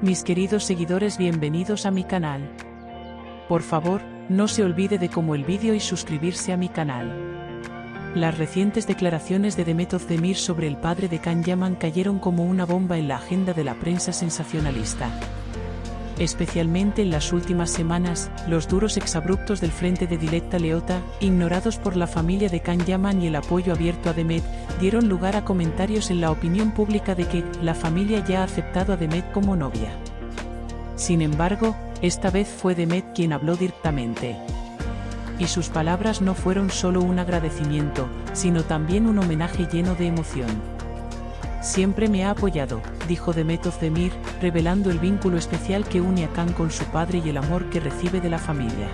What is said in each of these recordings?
Mis queridos seguidores, bienvenidos a mi canal. Por favor, no se olvide de como el vídeo y suscribirse a mi canal. Las recientes declaraciones de Demet Özdemir sobre el padre de Can Yaman cayeron como una bomba en la agenda de la prensa sensacionalista. Especialmente en las últimas semanas, los duros exabruptos del frente de Diletta Leotta, ignorados por la familia de Can Yaman y el apoyo abierto a Demet, dieron lugar a comentarios en la opinión pública de que la familia ya ha aceptado a Demet como novia. Sin embargo, esta vez fue Demet quien habló directamente. Y sus palabras no fueron solo un agradecimiento, sino también un homenaje lleno de emoción. Siempre me ha apoyado, dijo Demet Özdemir, revelando el vínculo especial que une a Can con su padre y el amor que recibe de la familia.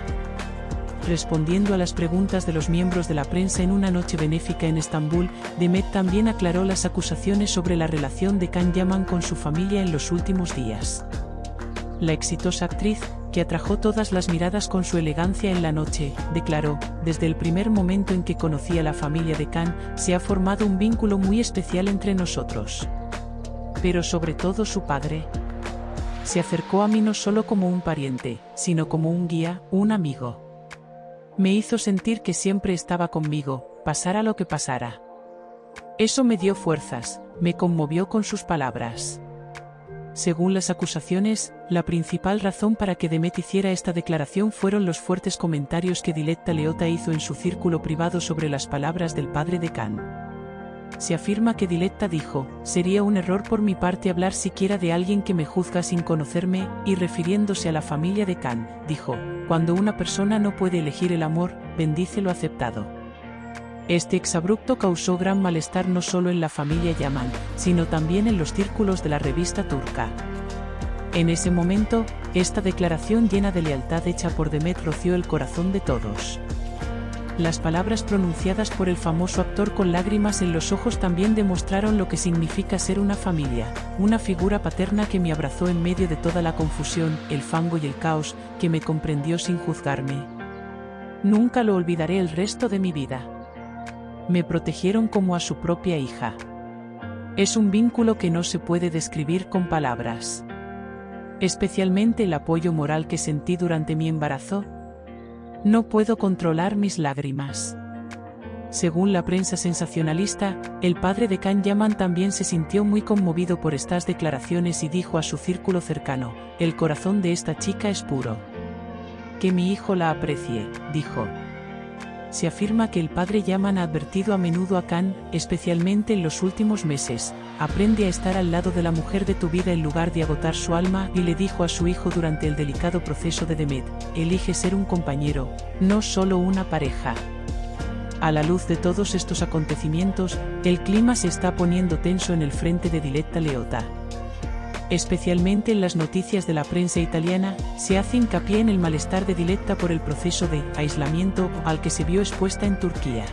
Respondiendo a las preguntas de los miembros de la prensa en una noche benéfica en Estambul, Demet también aclaró las acusaciones sobre la relación de Can Yaman con su familia en los últimos días. La exitosa actriz, que atrajo todas las miradas con su elegancia en la noche, declaró: "Desde el primer momento en que conocí a la familia de Can, se ha formado un vínculo muy especial entre nosotros. Pero sobre todo su padre. Se acercó a mí no solo como un pariente, sino como un guía, un amigo. Me hizo sentir que siempre estaba conmigo, pasara lo que pasara. Eso me dio fuerzas", me conmovió con sus palabras. Según las acusaciones, la principal razón para que Demet hiciera esta declaración fueron los fuertes comentarios que Diletta Leotta hizo en su círculo privado sobre las palabras del padre de Can. Se afirma que Diletta dijo: "Sería un error por mi parte hablar siquiera de alguien que me juzga sin conocerme", y refiriéndose a la familia de Can, dijo: "Cuando una persona no puede elegir el amor, bendice lo aceptado". Este exabrupto causó gran malestar no solo en la familia Yaman, sino también en los círculos de la revista turca. En ese momento, esta declaración llena de lealtad hecha por Demet roció el corazón de todos. Las palabras pronunciadas por el famoso actor con lágrimas en los ojos también demostraron lo que significa ser una familia, una figura paterna que me abrazó en medio de toda la confusión, el fango y el caos, que me comprendió sin juzgarme. Nunca lo olvidaré el resto de mi vida. Me protegieron como a su propia hija. Es un vínculo que no se puede describir con palabras. Especialmente el apoyo moral que sentí durante mi embarazo. No puedo controlar mis lágrimas. Según la prensa sensacionalista, el padre de Can Yaman también se sintió muy conmovido por estas declaraciones y dijo a su círculo cercano: "El corazón de esta chica es puro. Que mi hijo la aprecie", dijo. Se afirma que el padre Yaman ha advertido a menudo a Can, especialmente en los últimos meses: "Aprende a estar al lado de la mujer de tu vida en lugar de agotar su alma", y le dijo a su hijo durante el delicado proceso de Demet: "Elige ser un compañero, no solo una pareja". A la luz de todos estos acontecimientos, el clima se está poniendo tenso en el frente de Diletta Leotta. Especialmente en las noticias de la prensa italiana, se hace hincapié en el malestar de Diletta por el proceso de aislamiento al que se vio expuesta en Turquía.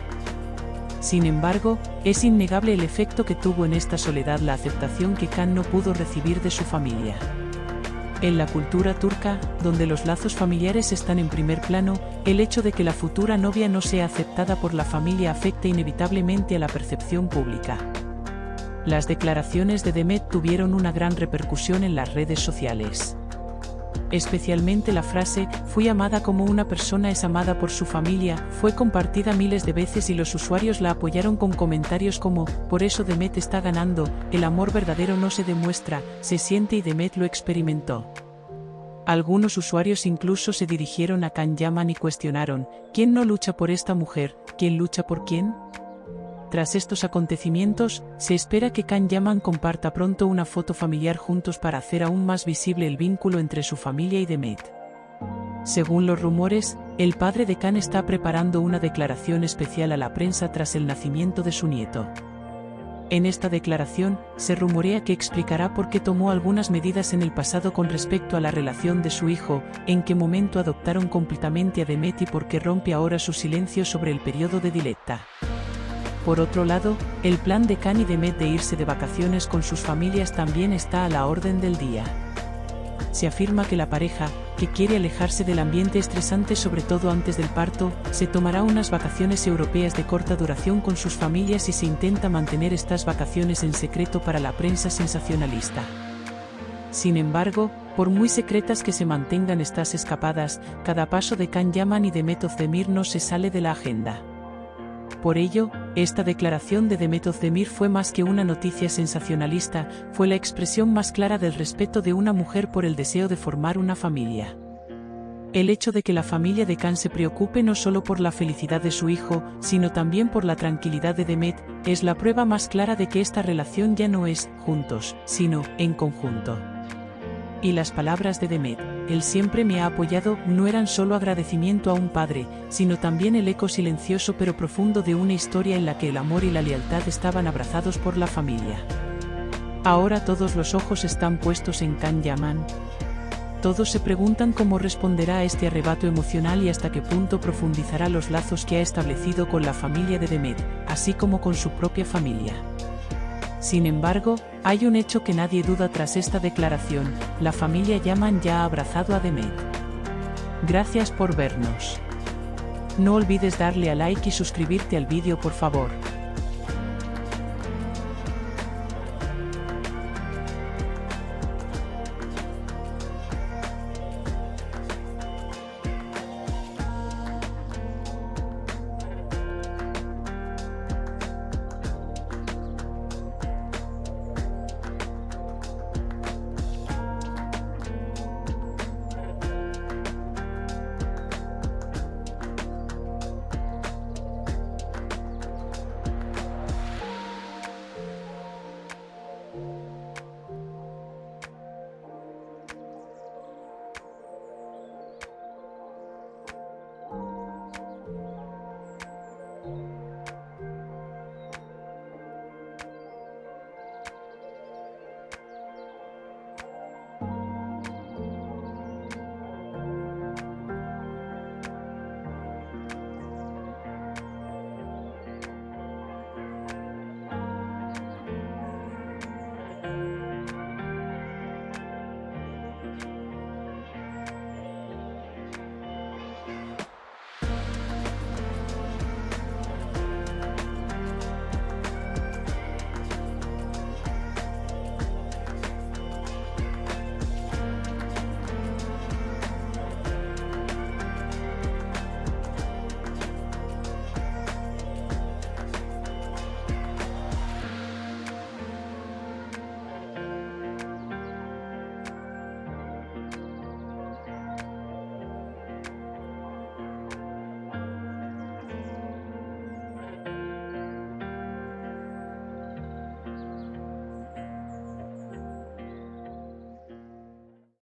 Sin embargo, es innegable el efecto que tuvo en esta soledad la aceptación que Can no pudo recibir de su familia. En la cultura turca, donde los lazos familiares están en primer plano, el hecho de que la futura novia no sea aceptada por la familia afecta inevitablemente a la percepción pública. Las declaraciones de Demet tuvieron una gran repercusión en las redes sociales. Especialmente la frase: "Fui amada como una persona es amada por su familia", fue compartida miles de veces y los usuarios la apoyaron con comentarios como: "Por eso Demet está ganando, el amor verdadero no se demuestra, se siente y Demet lo experimentó". Algunos usuarios incluso se dirigieron a Can Yaman y cuestionaron: "¿Quién no lucha por esta mujer? ¿Quién lucha por quién?". Tras estos acontecimientos, se espera que Can Yaman comparta pronto una foto familiar juntos para hacer aún más visible el vínculo entre su familia y Demet. Según los rumores, el padre de Can está preparando una declaración especial a la prensa tras el nacimiento de su nieto. En esta declaración, se rumorea que explicará por qué tomó algunas medidas en el pasado con respecto a la relación de su hijo, en qué momento adoptaron completamente a Demet y por qué rompe ahora su silencio sobre el periodo de Diletta. Por otro lado, el plan de Can y Demet de irse de vacaciones con sus familias también está a la orden del día. Se afirma que la pareja, que quiere alejarse del ambiente estresante sobre todo antes del parto, se tomará unas vacaciones europeas de corta duración con sus familias y se intenta mantener estas vacaciones en secreto para la prensa sensacionalista. Sin embargo, por muy secretas que se mantengan estas escapadas, cada paso de Can Yaman y Demet Özdemir no se sale de la agenda. Por ello, esta declaración de Demet Özdemir fue más que una noticia sensacionalista, fue la expresión más clara del respeto de una mujer por el deseo de formar una familia. El hecho de que la familia de Can se preocupe no solo por la felicidad de su hijo, sino también por la tranquilidad de Demet, es la prueba más clara de que esta relación ya no es juntos, sino en conjunto. Y las palabras de Demet, él siempre me ha apoyado, no eran solo agradecimiento a un padre, sino también el eco silencioso pero profundo de una historia en la que el amor y la lealtad estaban abrazados por la familia. Ahora todos los ojos están puestos en Can Yaman. Todos se preguntan cómo responderá a este arrebato emocional y hasta qué punto profundizará los lazos que ha establecido con la familia de Demet, así como con su propia familia. Sin embargo, hay un hecho que nadie duda tras esta declaración: la familia Yaman ya ha abrazado a Demet. Gracias por vernos. No olvides darle a like y suscribirte al vídeo, por favor.